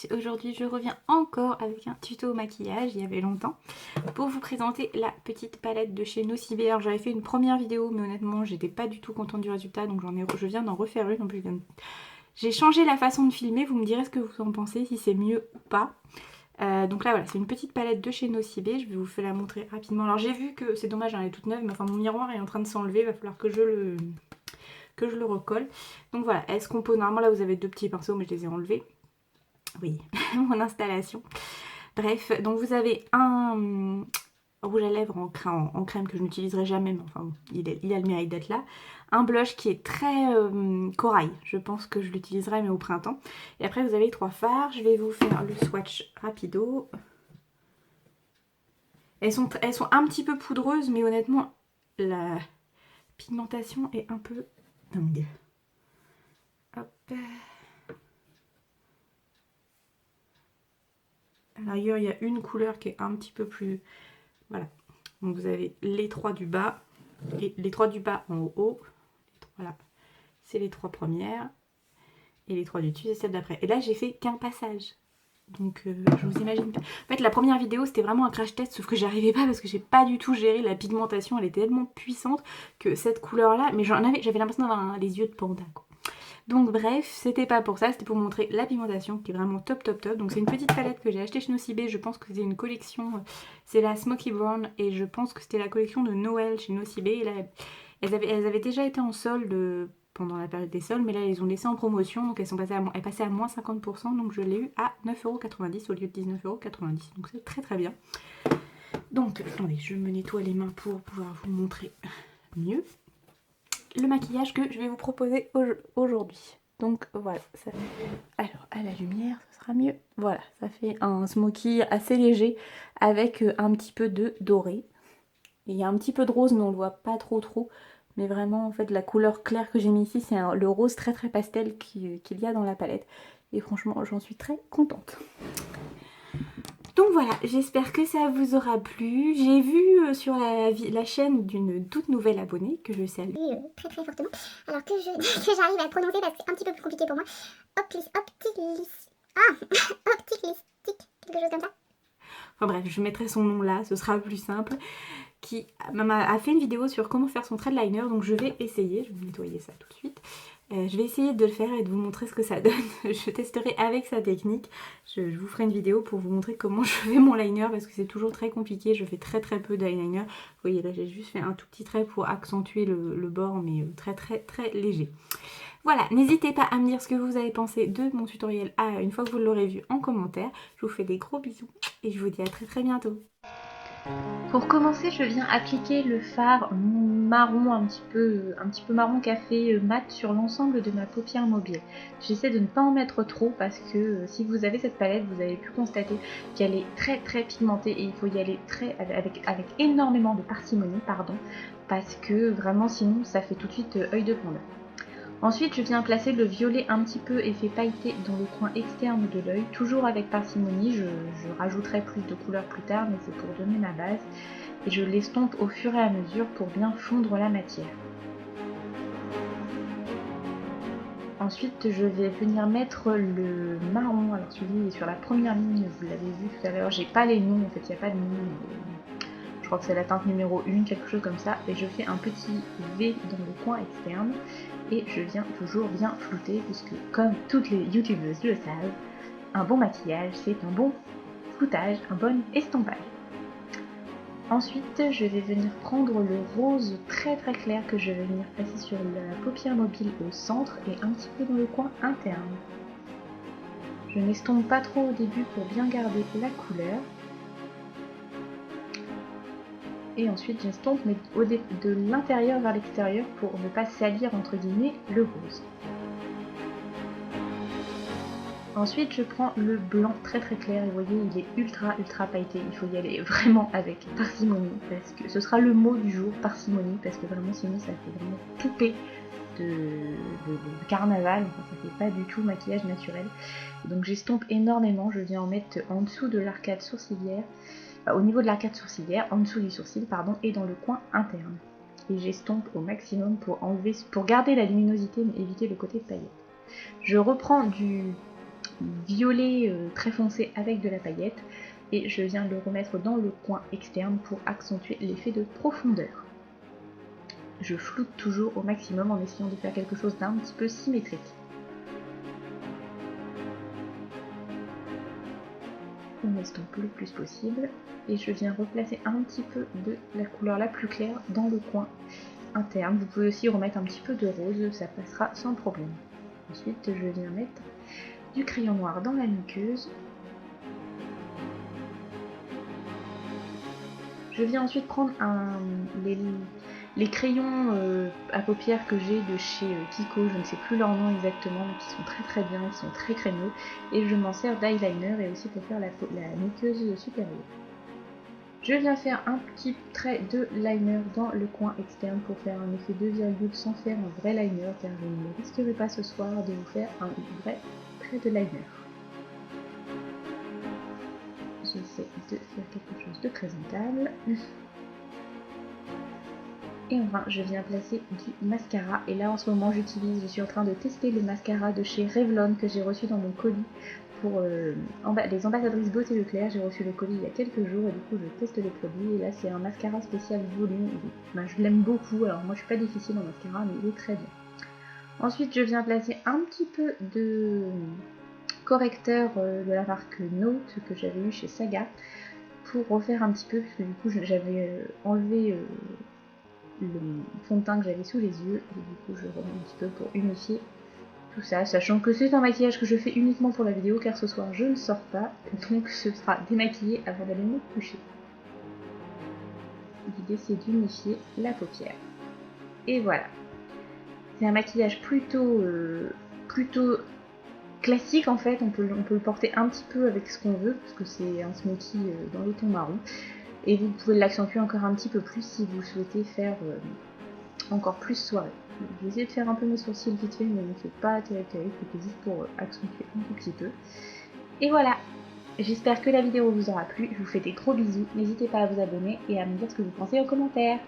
tous, aujourd'hui je reviens encore avec un tuto maquillage, il y avait longtemps, pour vous présenter la petite palette de chez Nocibé. Alors j'avais fait une première vidéo mais honnêtement j'étais pas du tout contente du résultat, donc je viens d'en refaire une. En plus j'ai changé la façon de filmer, vous me direz ce que vous en pensez, si c'est mieux ou pas. Donc là voilà, c'est une petite palette de chez Nocibé, je vais vous la montrer rapidement. Alors j'ai vu que c'est dommage, elle est toute neuve, mais enfin mon miroir est en train de s'enlever, il va falloir que je le recolle. Donc voilà, elle se compose, normalement là vous avez deux petits pinceaux mais je les ai enlevés. Oui, mon installation. Bref, donc vous avez un rouge à lèvres en crème que je n'utiliserai jamais, mais enfin il a le mérite d'être là. Un blush qui est très corail, je pense que je l'utiliserai mais au printemps. Et après vous avez 3 fards, je vais vous faire le swatch rapido. Elles sont un petit peu poudreuses, mais honnêtement la pigmentation est un peu dingue. Hop. À l'arrière, il y a une couleur qui est un petit peu plus... Voilà. Donc vous avez les 3 du bas et les 3 du bas en haut. Voilà. C'est les 3 premières. Et les 3 du dessus, c'est celle d'après. Et là, j'ai fait qu'un passage. Donc je vous imagine pas. En fait, la première vidéo, c'était vraiment un crash test, sauf que j'arrivais pas parce que j'ai pas du tout géré la pigmentation. Elle était tellement puissante que cette couleur-là... Mais j'avais l'impression d'avoir les yeux de panda, quoi. Donc bref, c'était pas pour ça, c'était pour montrer la pigmentation qui est vraiment top top top. Donc c'est une petite palette que j'ai achetée chez Nocibé, je pense que c'est une collection, c'est la Smoky Brown et je pense que c'était la collection de Noël chez Nocibé. Et là, elles avaient déjà été en solde pendant la période des soldes, mais là elles ont laissé en promotion, donc elles passaient à moins 50%, donc je l'ai eu à 9,90€ au lieu de 19,90€, donc c'est très très bien. Donc attendez, je me nettoie les mains pour pouvoir vous montrer mieux le maquillage que je vais vous proposer aujourd'hui. Donc voilà, ça... alors à la lumière ce sera mieux. Voilà, ça fait un smoky assez léger avec un petit peu de doré. Il y a un petit peu de rose mais on le voit pas trop. Mais vraiment en fait la couleur claire que j'ai mis ici c'est le rose très très pastel qu'il y a dans la palette. Et franchement j'en suis très contente. Donc voilà, j'espère que ça vous aura plu. J'ai vu sur la chaîne d'une toute nouvelle abonnée que je salue très très fortement, alors que j'arrive à le prononcer parce que c'est un petit peu plus compliqué pour moi. Opticlistic, quelque chose comme ça. Enfin bref, je mettrai son nom là, ce sera plus simple. Qui a fait une vidéo sur comment faire son trait de liner, donc je vais essayer, je vais vous nettoyer ça tout de suite. Je vais essayer de le faire et de vous montrer ce que ça donne. Je testerai avec sa technique. Je vous ferai une vidéo pour vous montrer comment je fais mon liner parce que c'est toujours très compliqué. Je fais très très peu d'eyeliner. Vous voyez là j'ai juste fait un tout petit trait pour accentuer le bord mais très très très léger. Voilà, n'hésitez pas à me dire ce que vous avez pensé de mon tutoriel une fois que vous l'aurez vu en commentaire. Je vous fais des gros bisous et je vous dis à très très bientôt. Pour commencer, je viens appliquer le fard marron, un petit peu marron café mat sur l'ensemble de ma paupière mobile. J'essaie de ne pas en mettre trop parce que si vous avez cette palette, vous avez pu constater qu'elle est très très pigmentée et il faut y aller avec énormément de parcimonie, parce que vraiment sinon ça fait tout de suite œil de panda. Ensuite, je viens placer le violet un petit peu effet pailleté dans le coin externe de l'œil, toujours avec parcimonie. Je rajouterai plus de couleurs plus tard, mais c'est pour donner ma base. Et je l'estompe au fur et à mesure pour bien fondre la matière. Ensuite, je vais venir mettre le marron. Alors celui est sur la première ligne, vous l'avez vu tout à l'heure. J'ai pas les noms, en fait, il n'y a pas de nom. Je crois que c'est la teinte numéro 1, quelque chose comme ça. Et je fais un petit V dans le coin externe. Et je viens toujours bien flouter, puisque comme toutes les youtubeuses le savent, un bon maquillage, c'est un bon floutage, un bon estompage. Ensuite, je vais venir prendre le rose très très clair que je vais venir placer sur la paupière mobile au centre et un petit peu dans le coin interne. Je n'estompe pas trop au début pour bien garder la couleur. Et ensuite j'estompe mais de l'intérieur vers l'extérieur pour ne pas salir entre guillemets le rose. Ensuite je prends le blanc très très clair et vous voyez il est ultra pailleté, il faut y aller vraiment avec parcimonie parce que ce sera le mot du jour, parcimonie, parce que vraiment sinon ça fait vraiment poupée de carnaval, enfin, ça fait pas du tout maquillage naturel. Donc j'estompe énormément, je viens en mettre en dessous de l'arcade sourcilière, au niveau de l'arcade sourcilière, en dessous du sourcil pardon, et dans le coin interne. Et j'estompe au maximum pour garder la luminosité mais éviter le côté paillette. Je reprends du violet très foncé avec de la paillette. Et je viens le remettre dans le coin externe pour accentuer l'effet de profondeur. Je floute toujours au maximum en essayant de faire quelque chose d'un petit peu symétrique. On estompe le plus possible et je viens replacer un petit peu de la couleur la plus claire dans le coin interne. Vous pouvez aussi remettre un petit peu de rose, ça passera sans problème. Ensuite, je viens mettre du crayon noir dans la muqueuse. Je viens ensuite prendre les crayons à paupières que j'ai de chez Kiko, je ne sais plus leur nom exactement, mais qui sont très bien, qui sont très crémeux. Et je m'en sers d'eyeliner et aussi pour faire la muqueuse supérieure. Je viens faire un petit trait de liner dans le coin externe pour faire un effet de virgule sans faire un vrai liner, car je ne risquerai pas ce soir de vous faire un vrai trait de liner. J'essaie de faire quelque chose de présentable. Et enfin, je viens placer du mascara. Et là, en ce moment, je suis en train de tester le mascara de chez Revlon que j'ai reçu dans mon colis pour les ambassadrices Beauté Leclerc. J'ai reçu le colis il y a quelques jours et du coup, je teste les produits. Et là, c'est un mascara spécial volume. Je l'aime beaucoup. Alors, moi, je suis pas difficile en mascara, mais il est très bien. Ensuite, je viens placer un petit peu de correcteur de la marque Note que j'avais eu chez Saga pour refaire un petit peu, parce que du coup, j'avais enlevé le fond de teint que j'avais sous les yeux et du coup je remets un petit peu pour unifier tout ça, sachant que c'est un maquillage que je fais uniquement pour la vidéo car ce soir je ne sors pas, donc ce sera démaquillé avant d'aller me coucher. L'idée c'est d'unifier la paupière. Et voilà. C'est un maquillage plutôt classique en fait, on peut le porter un petit peu avec ce qu'on veut, parce que c'est un smoky dans les tons marrons. Et vous pouvez l'accentuer encore un petit peu plus si vous souhaitez faire encore plus soirée. Je vais essayer de faire un peu mes sourcils vite fait, mais ne fait pas terrible, c'était juste pour accentuer un tout petit peu. Et voilà, j'espère que la vidéo vous aura plu, je vous fais des gros bisous, n'hésitez pas à vous abonner et à me dire ce que vous pensez en commentaire.